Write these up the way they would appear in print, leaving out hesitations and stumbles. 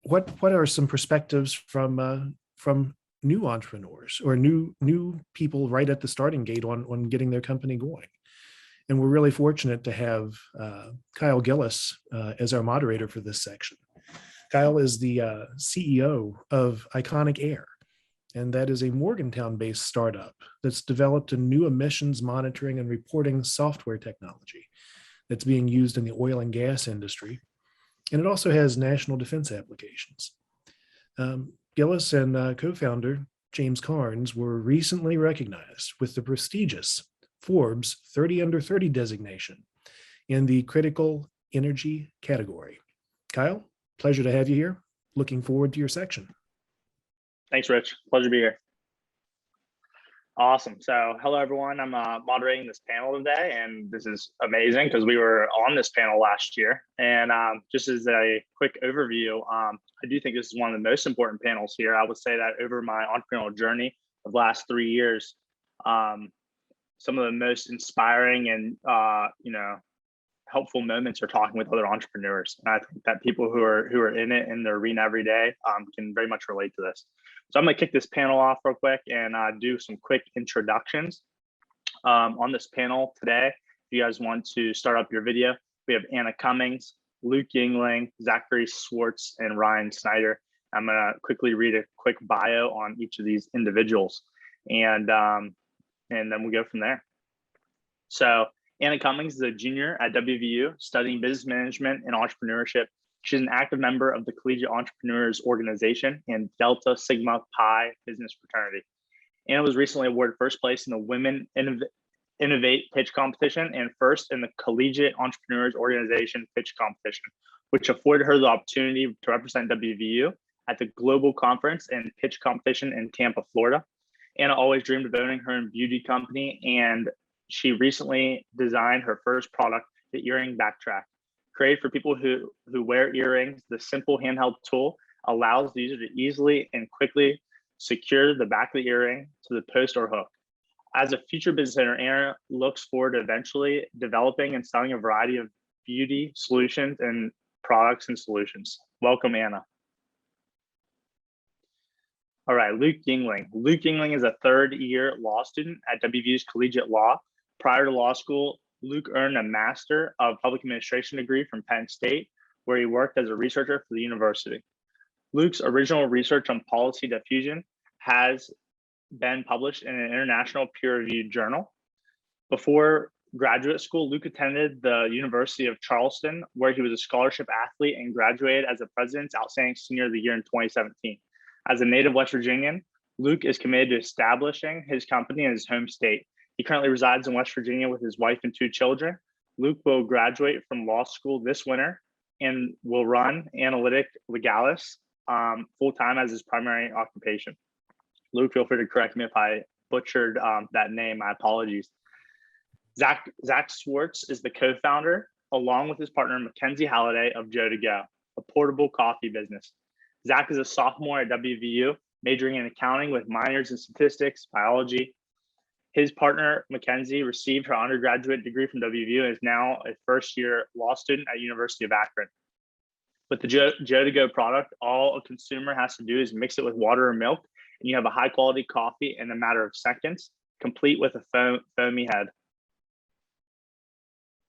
what are some perspectives from new entrepreneurs or new people right at the starting gate on getting their company going? And we're really fortunate to have Kyle Gillis as our moderator for this section. Kyle is the CEO of Iconic Air, and that is a Morgantown-based startup that's developed a new emissions monitoring and reporting software technology that's being used in the oil and gas industry. And it also has national defense applications. Gillis and co-founder James Carnes were recently recognized with the prestigious Forbes 30 Under 30 designation in the critical energy category. Kyle, pleasure to have you here. Looking forward to your section. Thanks, Rich. Pleasure to be here. Awesome. So hello, everyone. I'm moderating this panel today, and this is amazing because we were on this panel last year. And just as a quick overview, I do think this is one of the most important panels here. I would say that over my entrepreneurial journey of the last 3 years, some of the most inspiring and helpful moments are talking with other entrepreneurs. And I think that people who are in it in the arena every day can very much relate to this. So I'm going to kick this panel off real quick and do some quick introductions. On this panel today, if you guys want to start up your video, we have Anna Cummings, Luke Yingling, Zachary Swartz, and Ryan Snyder. I'm going to quickly read a quick bio on each of these individuals, and then we'll go from there. So Anna Cummings is a junior at WVU studying business management and entrepreneurship. She's an active member of the Collegiate Entrepreneurs Organization and Delta Sigma Pi business fraternity. Anna was recently awarded first place in the Women Innovate pitch competition and first in the Collegiate Entrepreneurs Organization pitch competition, which afforded her the opportunity to represent WVU at the global conference and pitch competition in Tampa, Florida. Anna always dreamed of owning her own beauty company, and she recently designed her first product, the Earring Backtrack. Created for people who wear earrings, the simple handheld tool allows the user to easily and quickly secure the back of the earring to the post or hook. As a future business owner, Anna looks forward to eventually developing and selling a variety of beauty solutions and products and solutions. Welcome, Anna. All right, Luke Yingling. Luke Yingling is a third-year law student at WVU's Collegiate Law. Prior to law school, Luke earned a Master of Public Administration degree from Penn State, where he worked as a researcher for the university. Luke's original research on policy diffusion has been published in an international peer-reviewed journal. Before graduate school, Luke attended the University of Charleston, where he was a scholarship athlete and graduated as the President's Outstanding Senior of the Year in 2017. As a native West Virginian, Luke is committed to establishing his company in his home state. He currently resides in West Virginia with his wife and 2 children. Luke will graduate from law school this winter and will run Analytic Legalis full-time as his primary occupation. Luke, feel free to correct me if I butchered that name. My apologies. Zach Swartz is the co-founder, along with his partner, Mackenzie Halliday, of Joe to Go, a portable coffee business. Zach is a sophomore at WVU, majoring in accounting with minors in statistics, biology. His partner, Mackenzie, received her undergraduate degree from WVU and is now a first-year law student at University of Akron. With the Joe to Go product, all a consumer has to do is mix it with water or milk, and you have a high-quality coffee in a matter of seconds, complete with a foamy head.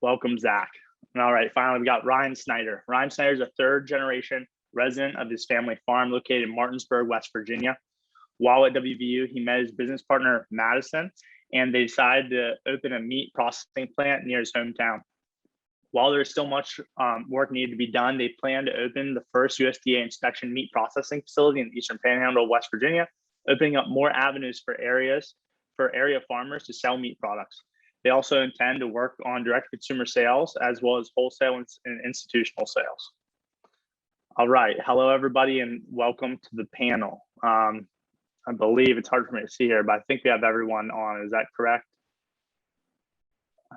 Welcome, Zach. All right, finally, we got Ryan Snyder. Ryan Snyder is a third-generation resident of his family farm located in Martinsburg, West Virginia. While at WVU, he met his business partner, Madison, and they decided to open a meat processing plant near his hometown. While there's still much work needed to be done, they plan to open the first USDA inspection meat processing facility in the Eastern Panhandle of West Virginia, opening up more avenues for area farmers to sell meat products. They also intend to work on direct consumer sales as well as wholesale and institutional sales. All right, hello everybody and welcome to the panel. I believe it's hard for me to see here, but I think we have everyone on. Is that correct?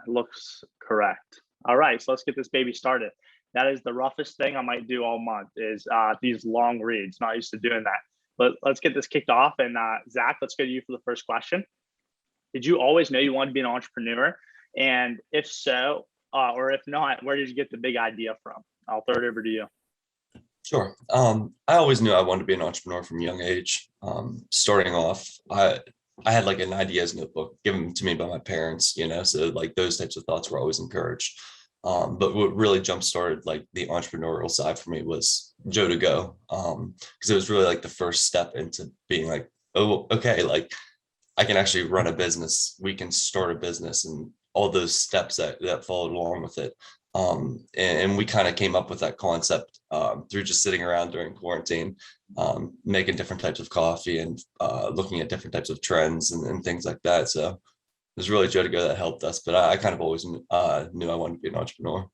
It looks correct. All right, so let's get this baby started. That is the roughest thing I might do all month is these long reads. Not used to doing that. But let's get this kicked off. And Zach, let's go to you for the first question. Did you always know you wanted to be an entrepreneur? And if so, or if not, where did you get the big idea from? I'll throw it over to you. Sure. I always knew I wanted to be an entrepreneur from a young age. Starting off, I had like an ideas notebook given to me by my parents, so like those types of thoughts were always encouraged. But what really jump started like the entrepreneurial side for me was Joe to Go, because it was really like the first step into being like, oh, okay, like I can actually run a business. We can start a business and all those steps that followed along with it. And we kind of came up with that concept through just sitting around during quarantine, making different types of coffee and looking at different types of trends and things like that. So it was really Joe to Go that helped us, but I kind of always knew I wanted to be an entrepreneur.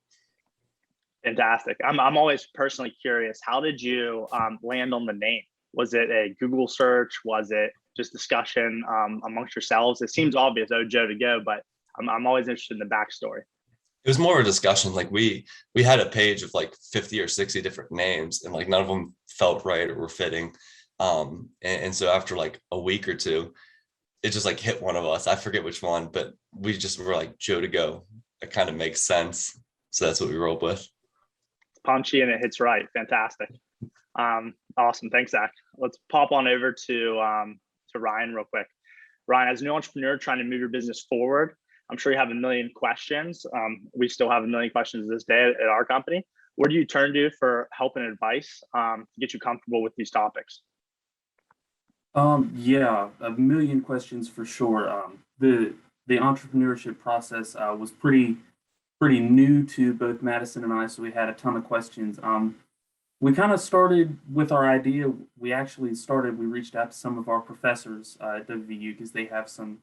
Fantastic. I'm always personally curious. How did you land on the name? Was it a Google search? Was it just discussion amongst yourselves? It seems obvious, oh, Joe to Go, but I'm always interested in the backstory. It was more of a discussion. Like we had a page of like 50 or 60 different names, and like none of them felt right or were fitting. And so after like a week or two, it just like hit one of us. I forget which one, but we just were like Joe to Go. It kind of makes sense. So that's what we rolled with. Punchy and it hits right. Fantastic. Awesome. Thanks, Zach. Let's pop on over to Ryan real quick. Ryan, as a new entrepreneur trying to move your business forward, I'm sure you have a million questions. We still have a million questions this day at our company. Where do you turn to for help and advice to get you comfortable with these topics? Yeah, a million questions for sure. The entrepreneurship process was pretty new to both Madison and I, so we had a ton of questions. We kind of started with our idea. We reached out to some of our professors at WVU because they have some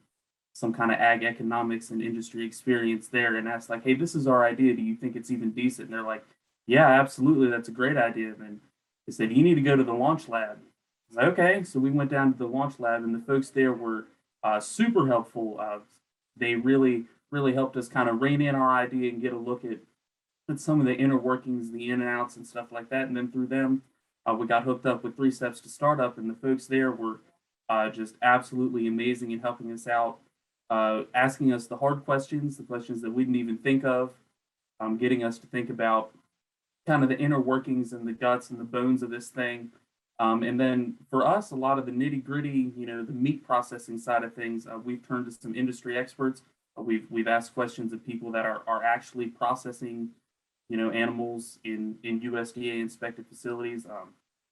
kind of ag economics and industry experience there, and asked like, hey, this is our idea. Do you think it's even decent? And they're like, yeah, absolutely. That's a great idea. And then they said, you need to go to the launch lab. I was like, okay. So we went down to the launch lab, and the folks there were super helpful. They really helped us kind of rein in our idea and get a look at some of the inner workings, the in and outs and stuff like that. And then through them, we got hooked up with 3 Steps to Startup, and the folks there were just absolutely amazing in helping us out, asking us the hard questions, the questions that we didn't even think of, getting us to think about kind of the inner workings and the guts and the bones of this thing. And then for us, a lot of the nitty gritty, the meat processing side of things, we've turned to some industry experts. We've asked questions of people that are actually processing, animals in USDA inspected facilities.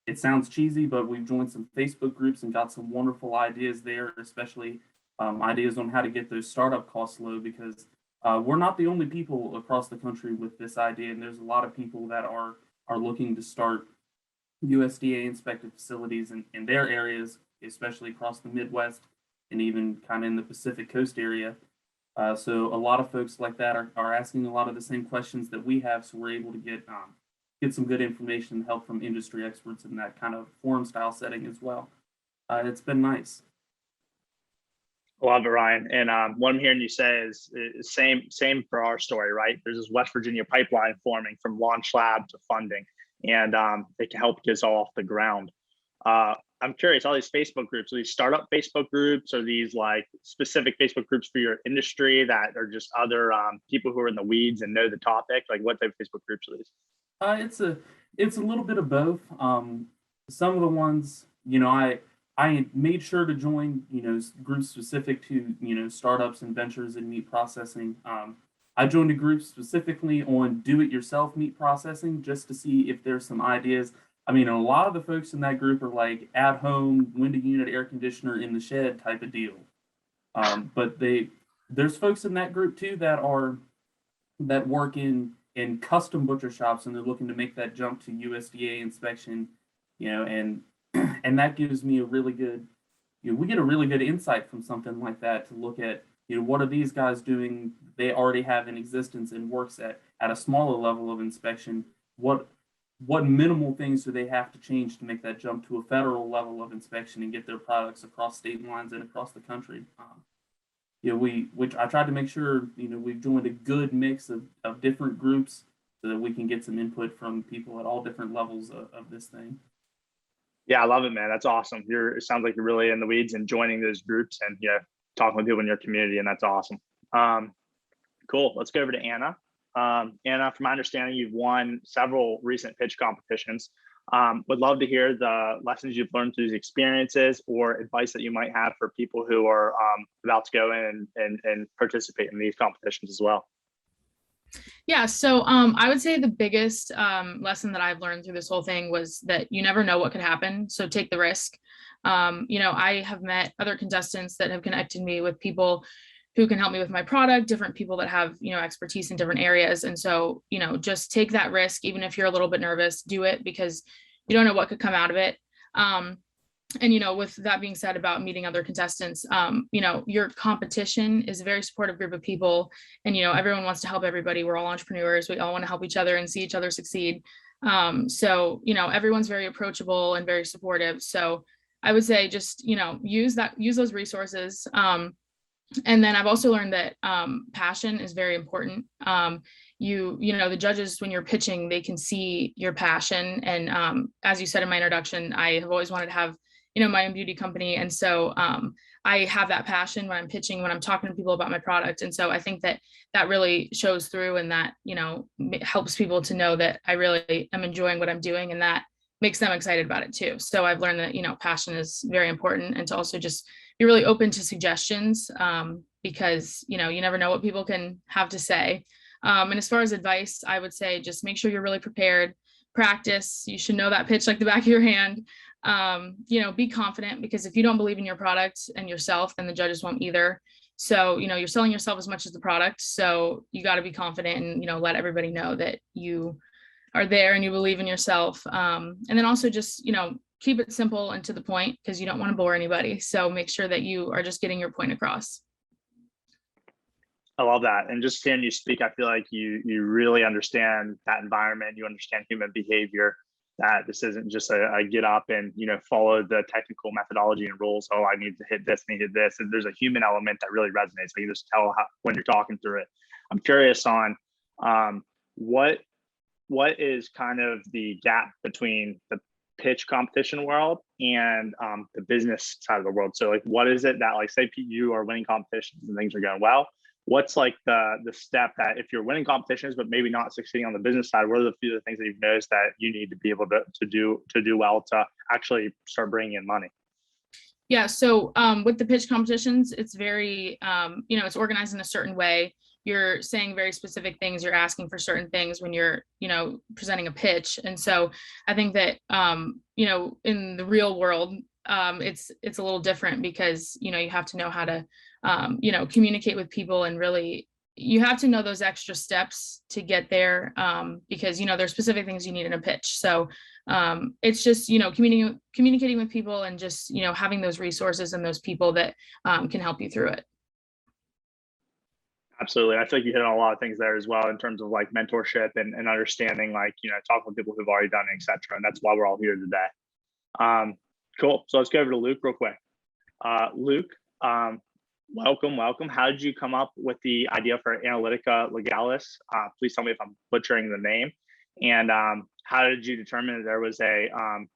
It sounds cheesy, but we've joined some Facebook groups and got some wonderful ideas there, especially ideas on how to get those startup costs low, because we're not the only people across the country with this idea, and there's a lot of people that are looking to start USDA inspected facilities in their areas, especially across the Midwest and even kind of in the Pacific Coast area. So a lot of folks like that are asking a lot of the same questions that we have, so we're able to get some good information and help from industry experts in that kind of forum style setting as well. It's been nice. Love it, Ryan. And what I'm hearing you say is same for our story, right? There's this West Virginia pipeline forming from launch lab to funding, and it can help get us all off the ground. I'm curious, all these Facebook groups, are these startup Facebook groups, or these like specific Facebook groups for your industry that are just other people who are in the weeds and know the topic? Like, what type of Facebook groups are these? It's a little bit of both. Some of the ones, I made sure to join, groups specific to, startups and ventures in meat processing. I joined a group specifically on do-it-yourself meat processing just to see if there's some ideas. I mean, a lot of the folks in that group are like at home, window unit, air conditioner in the shed type of deal. But there's folks in that group too that work in custom butcher shops, and they're looking to make that jump to USDA inspection, and and that gives me a really good, we get a really good insight from something like that to look at, what are these guys doing? They already have in existence and works at a smaller level of inspection. What minimal things do they have to change to make that jump to a federal level of inspection and get their products across state lines and across the country? Which I tried to make sure, we've joined a good mix of different groups so that we can get some input from people at all different levels of this thing. Yeah, I love it, man. That's awesome. It sounds like you're really in the weeds and joining those groups and talking with people in your community, and that's awesome. Cool. Let's go over to Anna. Anna, from my understanding, you've won several recent pitch competitions. Would love to hear the lessons you've learned through these experiences or advice that you might have for people who are about to go in and participate in these competitions as well. Yeah, so I would say the biggest lesson that I've learned through this whole thing was that you never know what could happen. So take the risk. I have met other contestants that have connected me with people who can help me with my product, different people that have, expertise in different areas. And so, just take that risk, even if you're a little bit nervous, do it because you don't know what could come out of it. And with that being said about meeting other contestants, your competition is a very supportive group of people, and everyone wants to help everybody. We're all entrepreneurs. We all want to help each other and see each other succeed. So everyone's very approachable and very supportive. So I would say just use those resources. And then I've also learned that passion is very important. The judges, when you're pitching, they can see your passion. And as you said in my introduction, I have always wanted to have my own beauty company. And so I have that passion when I'm pitching, when I'm talking to people about my product. And so I think that really shows through, and that, helps people to know that I really am enjoying what I'm doing, and that makes them excited about it too. So I've learned that, passion is very important, and to also just be really open to suggestions, because, you never know what people can have to say. And as far as advice, I would say just make sure you're really prepared, practice. You should know that pitch like the back of your hand. Be confident, because if you don't believe in your product and yourself, then the judges won't either. So, you're selling yourself as much as the product. So you got to be confident and, let everybody know that you are there and you believe in yourself. And then also just, keep it simple and to the point, because you don't want to bore anybody. So make sure that you are just getting your point across. I love that. And just hearing you speak, I feel like you really understand that environment. You understand human behavior, that this isn't just a get up and, follow the technical methodology and rules. Oh, I need to hit this, I need to hit this. And there's a human element that really resonates. Like, you just tell when you're talking through it. I'm curious on what is kind of the gap between the pitch competition world and the business side of the world. So like, what is it that, like, say you are winning competitions and things are going well, what's like the step that, if you're winning competitions but maybe not succeeding on the business side, what are the few of the things that you've noticed that you need to be able to do well to actually start bringing in money? Yeah, so with the pitch competitions, it's very it's organized in a certain way. You're saying very specific things, you're asking for certain things when you're presenting a pitch. And so I think that in the real world, it's a little different, because you have to know how to communicate with people, and really you have to know those extra steps to get there, because there's specific things you need in a pitch. So it's just communicating with people, and just having those resources and those people that can help you through it. Absolutely. I feel like you hit on a lot of things there as well, in terms of like mentorship and understanding, like, talking with people who've already done it, et cetera. And that's why we're all here today. Cool. So let's go over to Luke real quick. Luke, welcome. How did you come up with the idea for Analytica Legalis? Please tell me if I'm butchering the name. And how did you determine that there was a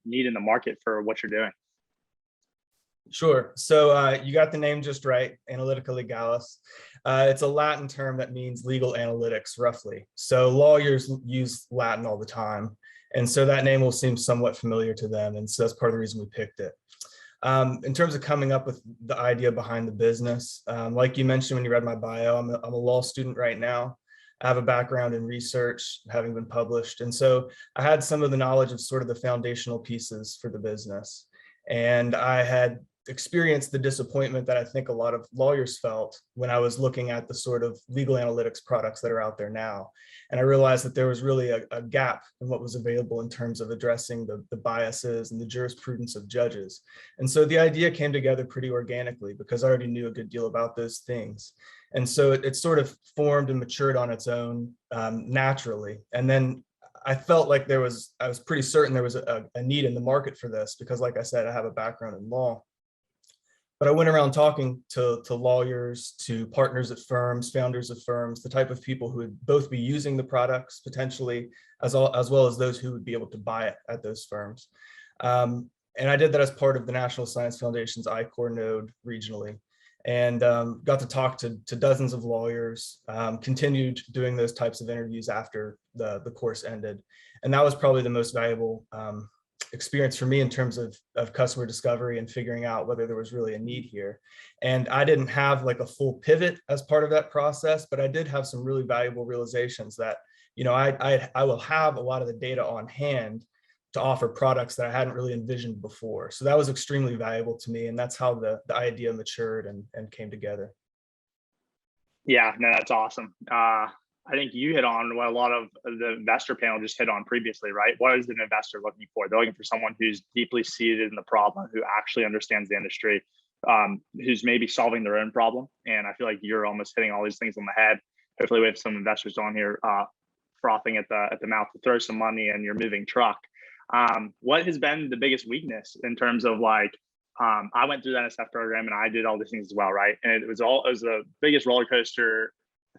need in the market for what you're doing? Sure. So you got the name just right, Analytica Legalis. It's a Latin term that means legal analytics, roughly. So lawyers use Latin all the time. And so that name will seem somewhat familiar to them. And so that's part of the reason we picked it. In terms of coming up with the idea behind the business, like you mentioned when you read my bio, I'm a law student right now. I have a background in research, having been published. And so I had some of the knowledge of sort of the foundational pieces for the business. And I had experienced the disappointment that I think a lot of lawyers felt when I was looking at the sort of legal analytics products that are out there now. And I realized that there was really a gap in what was available in terms of addressing the biases and the jurisprudence of judges. And so the idea came together pretty organically, because I already knew a good deal about those things. And so it sort of formed and matured on its own naturally. And then I felt like I was pretty certain there was a need in the market for this, because like I said, I have a background in law. But I went around talking to lawyers, to partners at firms, founders of firms, the type of people who would both be using the products potentially, as well as those who would be able to buy it at those firms. And I did that as part of the National Science Foundation's I-Core node regionally, and got to talk to dozens of lawyers, continued doing those types of interviews after the course ended. And that was probably the most valuable experience for me in terms of customer discovery and figuring out whether there was really a need here. And I didn't have like a full pivot as part of that process, but I did have some really valuable realizations that, you know, I will have a lot of the data on hand to offer products that I hadn't really envisioned before. So that was extremely valuable to me. And that's how the idea matured and came together. Yeah, no, that's awesome. I think you hit on what a lot of the investor panel just hit on previously, right? What is an investor looking for? They're looking for someone who's deeply seated in the problem, who actually understands the industry, who's maybe solving their own problem. And I feel like you're almost hitting all these things on the head. Hopefully we have some investors on here frothing at the mouth to throw some money in your moving truck. What has been the biggest weakness in terms of like, I went through the NSF program and I did all these things as well, right? And it was the biggest roller coaster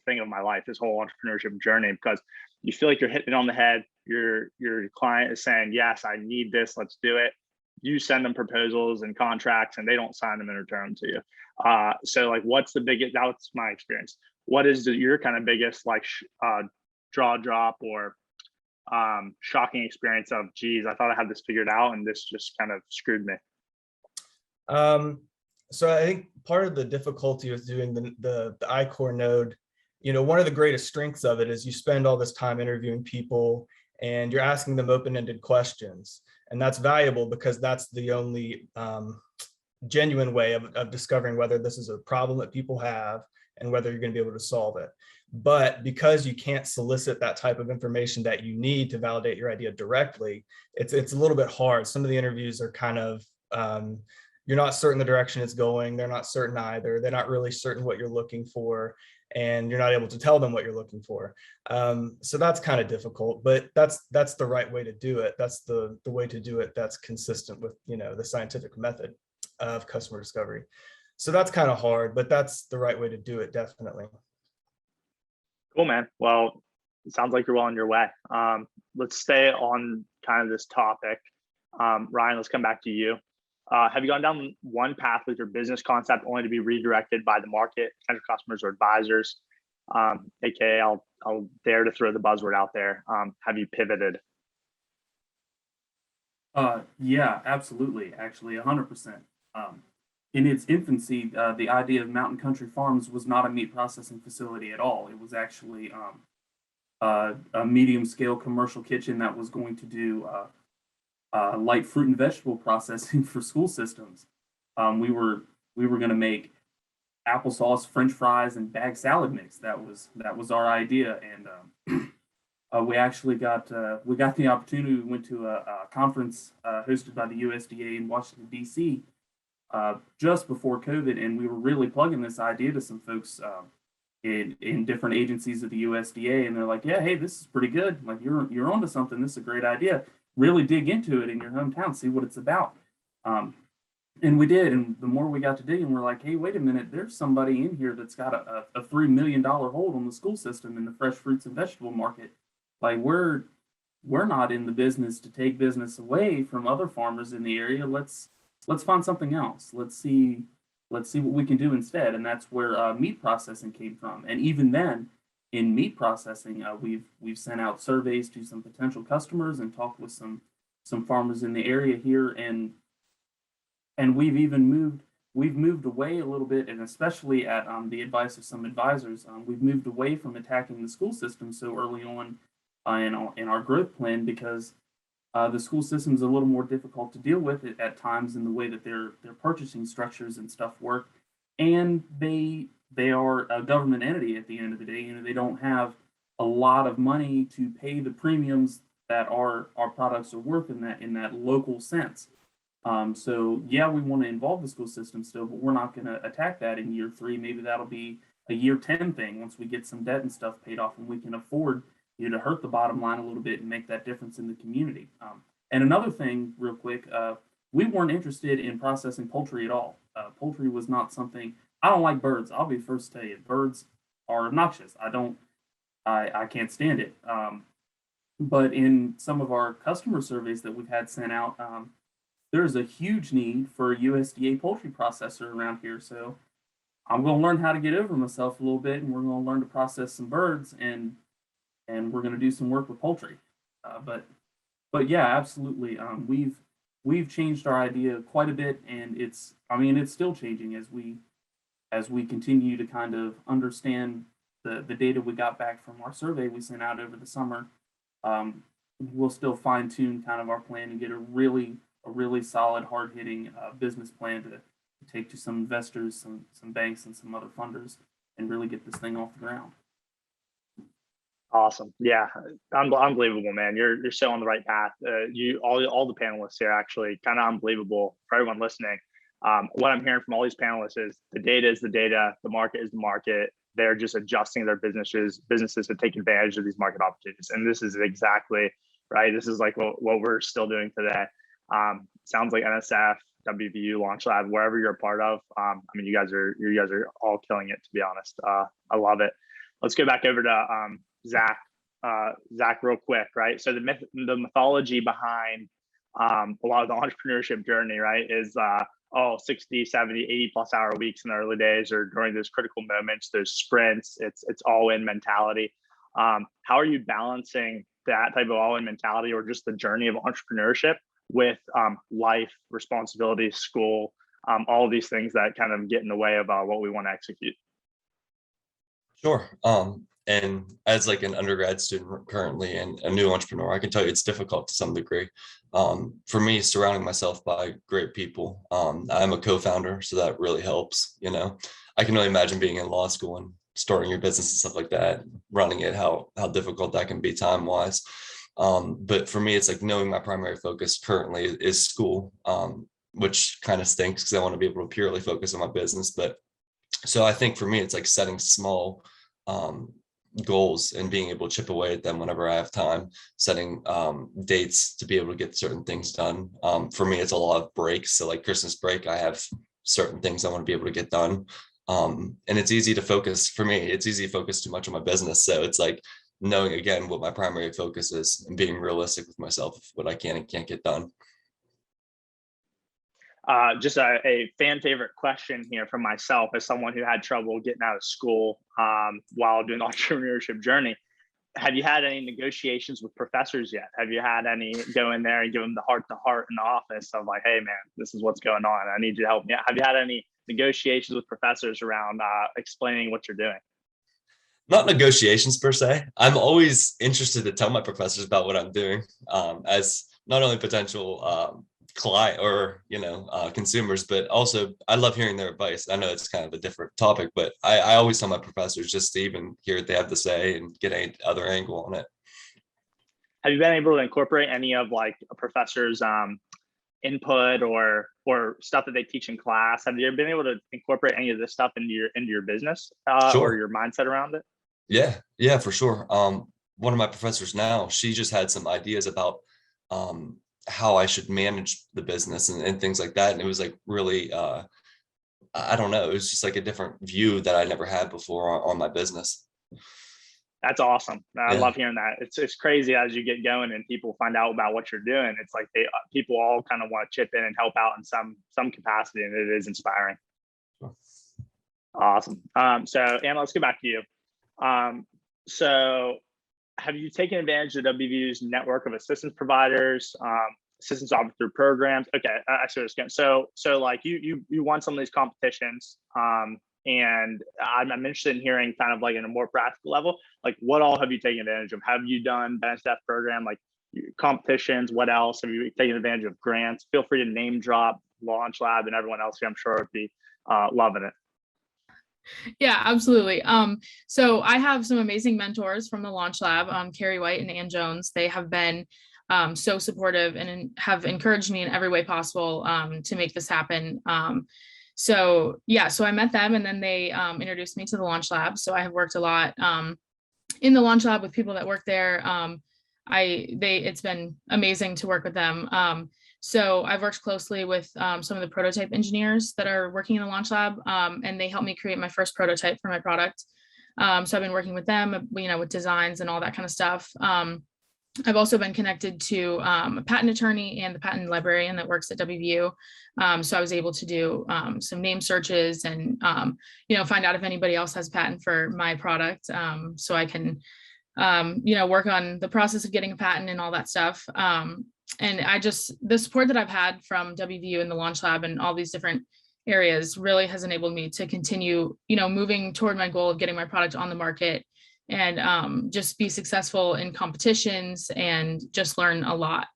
thing of my life, this whole entrepreneurship journey, because you feel like you're hitting it on the head. Your client is saying, yes, I need this, let's do it. You send them proposals and contracts and they don't sign them and return them to you. So like, what's the biggest, that's my experience. What is your kind of biggest like draw drop or shocking experience of, geez, I thought I had this figured out and this just kind of screwed me? So I think part of the difficulty with doing the I-Corps node, you know, one of the greatest strengths of it is you spend all this time interviewing people and you're asking them open-ended questions. And that's valuable because that's the only genuine way of discovering whether this is a problem that people have and whether you're going to be able to solve it. But because you can't solicit that type of information that you need to validate your idea directly, it's a little bit hard. Some of the interviews are kind of, you're not certain the direction it's going. They're not certain either. They're not really certain what you're looking for, and you're not able to tell them what you're looking for. So that's kind of difficult, but that's the right way to do it. That's the way to do it that's consistent with, you know, the scientific method of customer discovery. So that's kind of hard, but that's the right way to do it, definitely. Cool, man. Well, it sounds like you're well on your way. Let's stay on kind of this topic. Ryan, let's come back to you. Have you gone down one path with your business concept only to be redirected by the market, potential customers or advisors? AKA, I'll dare to throw the buzzword out there. Have you pivoted? Yeah, absolutely. Actually, 100%. In its infancy, the idea of Mountain Country Farms was not a meat processing facility at all. It was actually a medium-scale commercial kitchen that was going to do light fruit and vegetable processing for school systems. We were going to make applesauce, French fries, and bag salad mix. That was our idea, and we actually got the opportunity. We went to a conference hosted by the USDA in Washington D.C. Just before COVID, and we were really plugging this idea to some folks in different agencies of the USDA, and they're like, "Yeah, hey, this is pretty good. Like you're onto something. This is a great idea. Really dig into it in your hometown, see what it's about." And we did, and the more we got to digging, we're like, "Hey, wait a minute. There's somebody in here that's got a $3 million hold on the school system in the fresh fruits and vegetable market. Like we're not in the business to take business away from other farmers in the area. Let's find something else. Let's see what we can do instead." And that's where meat processing came from. And even then, in meat processing, we've sent out surveys to some potential customers and talked with some farmers in the area here, and we've moved away a little bit, and especially at the advice of some advisors, we've moved away from attacking the school system so early on in our growth plan, because the school system is a little more difficult to deal with at times in the way that their purchasing structures and stuff work, and they are a government entity at the end of the day. You know, they don't have a lot of money to pay the premiums that our products are worth in that local sense. So yeah, we want to involve the school system still, but we're not going to attack that in year 3. Maybe that'll be a year 10 thing once we get some debt and stuff paid off, and we can afford to hurt the bottom line a little bit and make that difference in the community. And another thing, real quick, we weren't interested in processing poultry at all. Poultry was not something. I don't like birds. I'll be the first to tell you, birds are obnoxious. I can't stand it. But in some of our customer surveys that we've had sent out, there's a huge need for a USDA poultry processor around here. So I'm going to learn how to get over myself a little bit, and we're going to learn to process some birds, and we're going to do some work with poultry. But but yeah, absolutely. We've changed our idea quite a bit, and it's still changing as we continue to kind of understand the data we got back from our survey we sent out over the summer. We'll still fine tune kind of our plan and get a really solid, hard hitting business plan to take to some investors, some banks, and some other funders, and really get this thing off the ground. Awesome. Yeah. Unbelievable, man. You're so on the right path. You all the panelists here actually kind of unbelievable for everyone listening. What I'm hearing from all these panelists is the data is the data, the market is the market. They're just adjusting their businesses to take advantage of these market opportunities. And this is exactly right. This is like what we're still doing today. Sounds like NSF, WVU, Launch Lab, wherever you're a part of. I mean, you guys are all killing it, to be honest. I love it. Let's go back over to Zach. Zach, real quick, right? So the mythology behind a lot of the entrepreneurship journey, right, is 60, 70, 80 plus hour weeks in the early days, or during those critical moments, those sprints. It's all in mentality. How are you balancing that type of all in mentality, or just the journey of entrepreneurship with life, responsibility, school, all of these things that kind of get in the way of what we want to execute? Sure. And as like an undergrad student currently and a new entrepreneur, I can tell you it's difficult to some degree. For me, surrounding myself by great people. I'm a co-founder, so that really helps. You know, I can only imagine being in law school and starting your business and stuff like that, running it, how difficult that can be time-wise. But for me, it's like knowing my primary focus currently is school, which kind of stinks because I want to be able to purely focus on my business. But so I think for me, it's like setting small goals and being able to chip away at them whenever I have time, setting dates to be able to get certain things done. For me, it's a lot of breaks. So like Christmas break, I have certain things I want to be able to get done. And it's easy to focus for me. It's easy to focus too much on my business. So it's like knowing again what my primary focus is and being realistic with myself, what I can and can't get done. Just a fan favorite question here from myself as someone who had trouble getting out of school while doing the entrepreneurship journey. Have you had any negotiations with professors yet? Have you had any go in there and give them the heart to heart in the office of like, hey man, this is what's going on. I need you to help me out. Have you had any negotiations with professors around explaining what you're doing? Not negotiations per se. I'm always interested to tell my professors about what I'm doing as not only potential client or consumers, but also I love hearing their advice. I know it's kind of a different topic, but I always tell my professors just to even hear what they have to say and get any other angle on it. Have you been able to incorporate any of like a professor's input or stuff that they teach in class? Have you been able to incorporate any of this stuff into your business Sure. or your mindset around it? Yeah, for sure. One of my professors now, she just had some ideas about how I should manage the business and things like that. And it was like really, I don't know, it was just like a different view that I never had before on my business. That's awesome. I Yeah. love hearing that. It's crazy as you get going and people find out about what you're doing. It's like people all kind of want to chip in and help out in some capacity, and it is inspiring. Sure. Awesome. So Anna, let's get back to you. So have you taken advantage of WVU's network of assistance providers, assistance offered through programs? Okay, I see what's going. So like you won some of these competitions, and I'm interested in hearing kind of like in a more practical level, like what all have you taken advantage of? Have you done NSF program, like competitions? What else have you taken advantage of? Grants? Feel free to name drop Launch Lab and everyone else here. I'm sure would be loving it. Yeah, absolutely. So I have some amazing mentors from the Launch Lab, Carrie White and Ann Jones. They have been so supportive and have encouraged me in every way possible to make this happen. So I met them, and then they introduced me to the Launch Lab. So I have worked a lot in the Launch Lab with people that work there. It's been amazing to work with them. So I've worked closely with some of the prototype engineers that are working in the Launch Lab, and they helped me create my first prototype for my product. So I've been working with them, with designs and all that kind of stuff. I've also been connected to a patent attorney and the patent librarian that works at WVU. So I was able to do some name searches and, find out if anybody else has patent for my product, so I can work on the process of getting a patent and all that stuff. And the support that I've had from WVU and the Launch Lab and all these different areas really has enabled me to continue, moving toward my goal of getting my product on the market and just be successful in competitions and just learn a lot.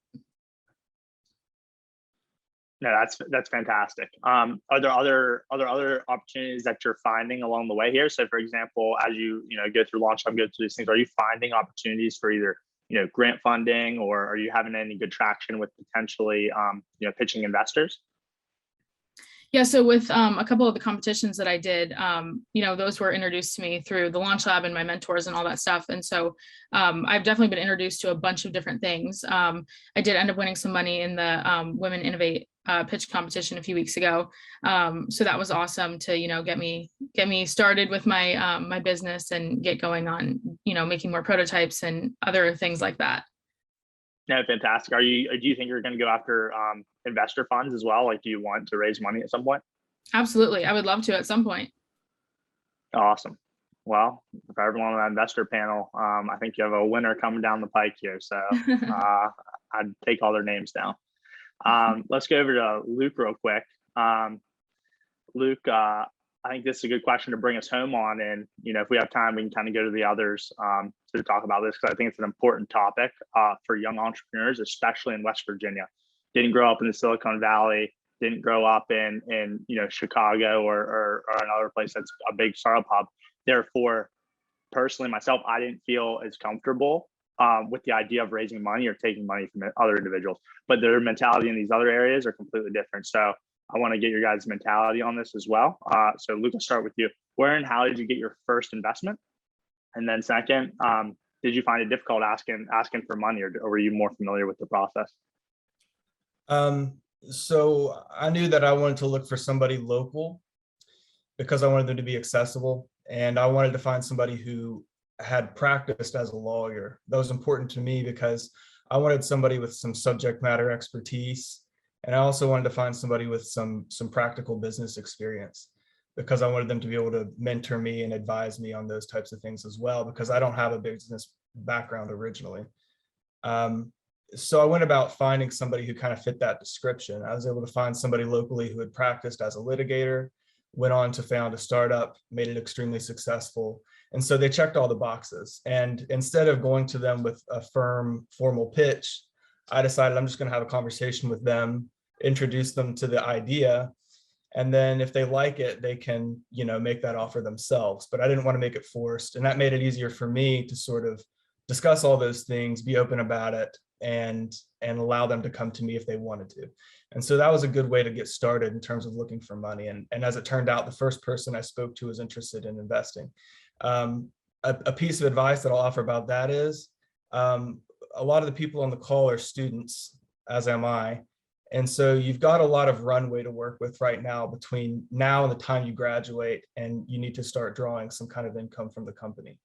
No, that's fantastic. Are there other opportunities that you're finding along the way here? So, for example, as you go through Launch Lab, go through these things, are you finding opportunities for either grant funding, or are you having any good traction with potentially pitching investors? Yeah, so with a couple of the competitions that I did, those were introduced to me through the Launch Lab and my mentors and all that stuff. And so I've definitely been introduced to a bunch of different things. I did end up winning some money in the Women Innovate pitch competition a few weeks ago. So that was awesome to, get me started with my my business and get going on, making more prototypes and other things like that. No, fantastic. Do you think you're going to go after investor funds as well? Like, do you want to raise money at some point? Absolutely. I would love to at some point. Awesome. Well, for everyone on that investor panel, I think you have a winner coming down the pike here. So I'd take all their names down. Let's go over to Luke real quick. Luke, I think this is a good question to bring us home on. And, if we have time, we can kind of go to the others to talk about this, because I think it's an important topic for young entrepreneurs, especially in West Virginia. Didn't grow up in the Silicon Valley, didn't grow up in Chicago or another place that's a big startup hub. Therefore, personally, myself, I didn't feel as comfortable with the idea of raising money or taking money from other individuals. But their mentality in these other areas are completely different. So I want to get your guys' mentality on this as well. So Luke, I'll start with you. Where and how did you get your first investment? And then second, did you find it difficult asking for money, or were you more familiar with the process? So I knew that I wanted to look for somebody local because I wanted them to be accessible. And I wanted to find somebody who had practiced as a lawyer. That was important to me because I wanted somebody with some subject matter expertise. And I also wanted to find somebody with some practical business experience, because I wanted them to be able to mentor me and advise me on those types of things as well, because I don't have a business background originally. So I went about finding somebody who kind of fit that description. I was able to find somebody locally who had practiced as a litigator, went on to found a startup, made it extremely successful. And so they checked all the boxes. And instead of going to them with a firm formal pitch, I decided I'm just going to have a conversation with them, introduce them to the idea, and then if they like it, they can, make that offer themselves. But I didn't want to make it forced. And that made it easier for me to sort of discuss all those things, be open about it, and allow them to come to me if they wanted to. And so that was a good way to get started in terms of looking for money. And as it turned out, the first person I spoke to was interested in investing. A piece of advice that I'll offer about that is, a lot of the people on the call are students, as am I. And so you've got a lot of runway to work with right now between now and the time you graduate, and you need to start drawing some kind of income from the company.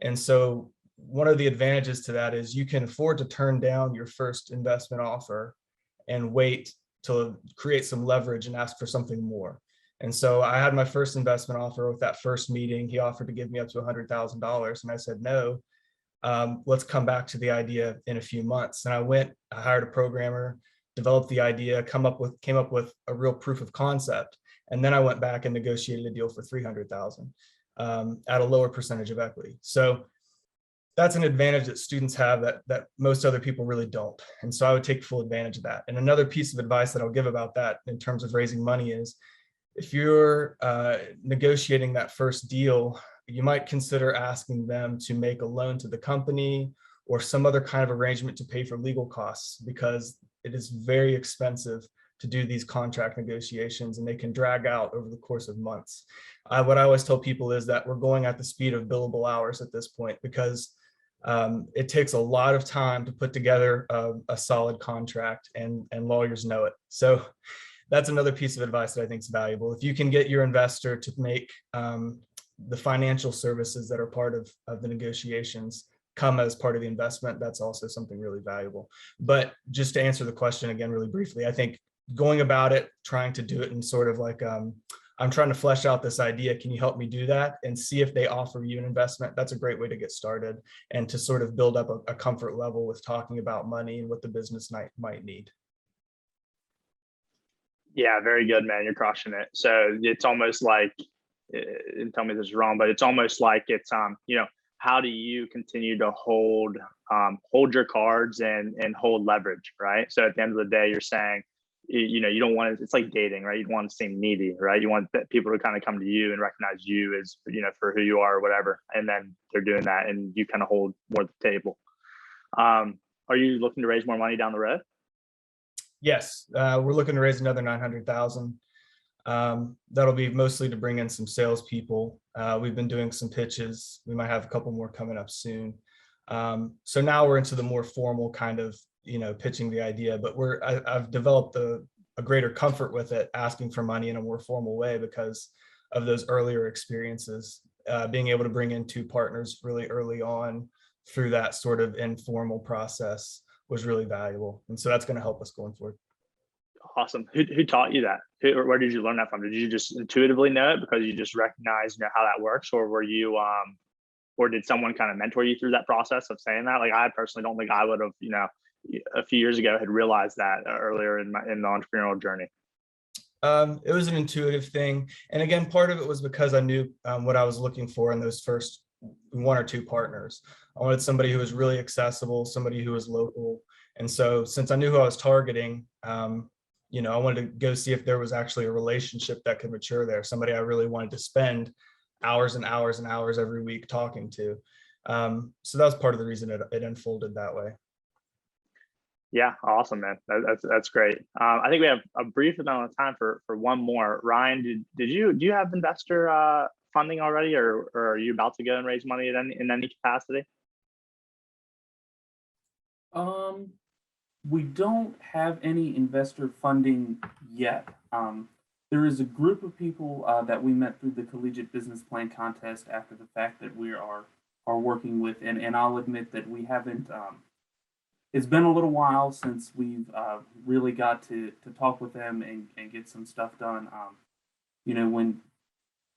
And so one of the advantages to that is you can afford to turn down your first investment offer and wait to create some leverage and ask for something more. And so I had my first investment offer with that first meeting. He offered to give me up to $100,000. And I said, no, let's come back to the idea in a few months. And I hired a programmer, developed the idea, came up with a real proof of concept. And then I went back and negotiated a deal for $300,000 at a lower percentage of equity. So that's an advantage that students have that most other people really don't. And so I would take full advantage of that. And another piece of advice that I'll give about that in terms of raising money is, if you're negotiating that first deal, you might consider asking them to make a loan to the company or some other kind of arrangement to pay for legal costs, because it is very expensive to do these contract negotiations, and they can drag out over the course of months. What I always tell people is that we're going at the speed of billable hours at this point, because it takes a lot of time to put together a solid contract, and lawyers know it. So that's another piece of advice that I think is valuable. If you can get your investor to make the financial services that are part of the negotiations come as part of the investment, that's also something really valuable. But just to answer the question again really briefly, I think going about it, trying to do it in sort of like a I'm trying to flesh out this idea. Can you help me do that? And see if they offer you an investment. That's a great way to get started and to sort of build up a comfort level with talking about money and what the business might need. Yeah, very good, man. You're crushing it. So it's almost like, and tell me this is wrong, but it's almost like it's how do you continue to hold your cards and hold leverage, right? So at the end of the day, you're saying, you don't want to, it's like dating, right? You don't want to seem needy, right? You want people to kind of come to you and recognize you as, for who you are or whatever. And then they're doing that and you kind of hold more at the table. Are you looking to raise more money down the road? Yes, we're looking to raise another 900,000. That'll be mostly to bring in some salespeople. We've been doing some pitches. We might have a couple more coming up soon. So now we're into the more formal kind of, pitching the idea, but I've developed a greater comfort with it, asking for money in a more formal way because of those earlier experiences. Being able to bring in 2 partners really early on through that sort of informal process was really valuable. And so that's going to help us going forward. Awesome. Who taught you that? Where did you learn that from? Did you just intuitively know it because you just recognize how that works, or were you or did someone kind of mentor you through that process of saying that? Like, I personally don't think I would have, a few years ago had realized that earlier in the entrepreneurial journey. It was an intuitive thing. And again, part of it was because I knew what I was looking for in those first 1 or 2 partners. I wanted somebody who was really accessible, somebody who was local. And so since I knew who I was targeting, I wanted to go see if there was actually a relationship that could mature there, somebody I really wanted to spend hours and hours and hours every week talking to. So that was part of the reason it unfolded that way. Yeah, awesome, man. That's great. I think we have a brief amount of time for one more. Ryan, do you have investor funding already, or are you about to go and raise money in any capacity? We don't have any investor funding yet. There is a group of people that we met through the Collegiate Business Plan Contest after the fact that we are working with, and I'll admit that we haven't. It's been a little while since we've really got to talk with them and get some stuff done. When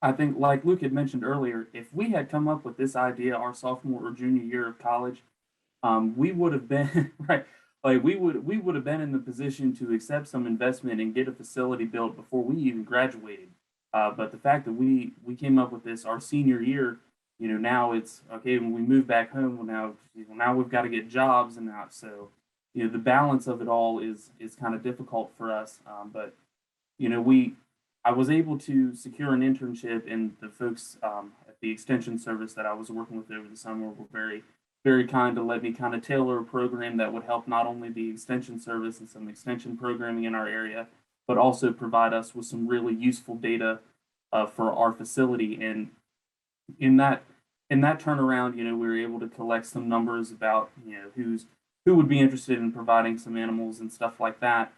I think, like Luke had mentioned earlier, if we had come up with this idea our sophomore or junior year of college, we would have been right. Like we would have been in the position to accept some investment and get a facility built before we even graduated. But the fact that we came up with this our senior year, now it's okay. When we move back home, well, now we've got to get jobs, and now so the balance of it all is kind of difficult for us. But I was able to secure an internship, and the folks at the extension service that I was working with over the summer were very, very kind to let me kind of tailor a program that would help not only the extension service and some extension programming in our area, but also provide us with some really useful data for our facility. And in that turnaround, we were able to collect some numbers about who would be interested in providing some animals and stuff like that.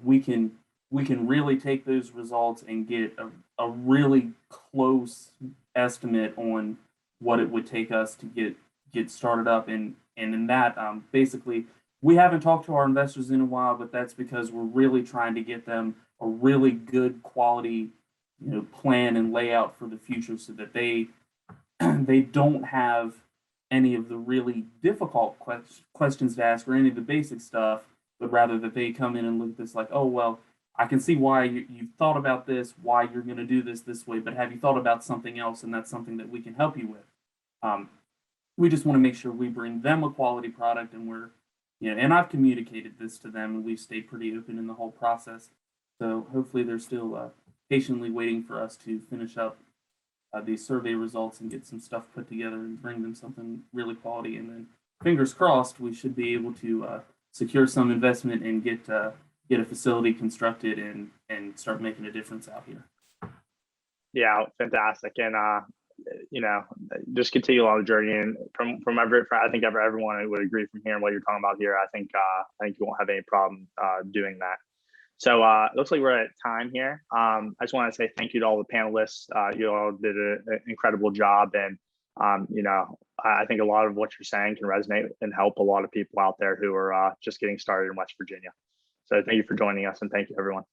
We can really take those results and get a really close estimate on what it would take us to get started up. And in that, basically, we haven't talked to our investors in a while, but that's because we're really trying to get them a really good quality, plan and layout for the future, so that they don't have any of the really difficult questions to ask or any of the basic stuff, but rather that they come in and look at this like, oh, well, I can see why you've thought about this, why you're going to do this way, but have you thought about something else? And that's something that we can help you with. We just want to make sure we bring them a quality product, and we're, and I've communicated this to them, and we've stayed pretty open in the whole process. So hopefully they're still patiently waiting for us to finish up these survey results and get some stuff put together and bring them something really quality. And then fingers crossed, we should be able to secure some investment and get a facility constructed and start making a difference out here. Yeah, fantastic. And just continue on the journey. And from I think everyone would agree from hearing what you're talking about here. I think you won't have any problem doing that. So it looks like we're at time here. I just want to say thank you to all the panelists. You all did an incredible job, and I think a lot of what you're saying can resonate and help a lot of people out there who are just getting started in West Virginia. So thank you for joining us, and thank you, everyone.